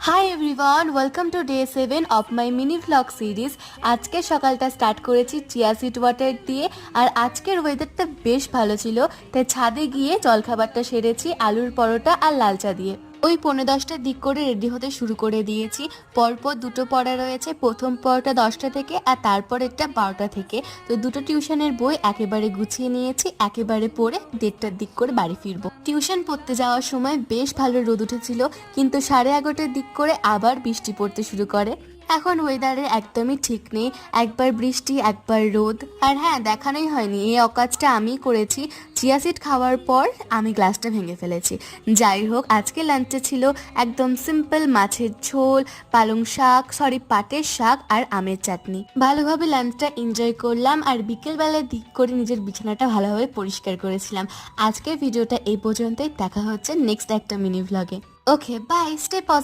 Hi everyone, welcome to day 7 of my mini vlog series. আজকে সকালটা start করেছি chia seed water দিয়ে। আর আজকের ওয়েদারটা বেশ ভালো ছিল, তাই ছাদে গিয়ে জলখাবারটা সেরেছি আলুর পরোটা আর লাল চা দিয়ে। ওই 10:45টার দিক করে রেডি হতে শুরু করে দিয়েছি। পরপর দুটো পড়া রয়েছে, প্রথম পড়াটা 10টা থেকে আর তারপরেরটা 12টা থেকে। তো দুটো টিউশনের বই একেবারে গুছিয়ে নিয়েছি, একেবারে পড়ে 1:30টার দিক করে বাড়ি ফিরবো। টিউশন পড়তে যাওয়ার সময় বেশ ভালো রোদ উঠেছিল, কিন্তু 11:30টার দিক করে আবার বৃষ্টি পড়তে শুরু করে। এখন ওয়েদারের একদমই ঠিক নেই, একবার বৃষ্টি একবার রোদ। আর হ্যাঁ, দেখানোই হয়নি, এই অকাজটা আমি করেছি। চিয়া সিড খাওয়ার পর আমি গ্লাসটা ভেঙে ফেলেছি। যাই হোক, আজকে লাঞ্চে ছিল একদম সিম্পল মাছের ঝোল, পাটের শাক আর আমের চাটনি। ভালোভাবে লাঞ্চটা এনজয় করলাম আর বিকেলবেলার দিক করে নিজের বিছানাটা ভালোভাবে পরিষ্কার করেছিলাম। আজকের ভিডিওটা এই পর্যন্তই, দেখা হচ্ছে নেক্সট একটা মিনি ভ্লগে। Okay, bye, stay positive.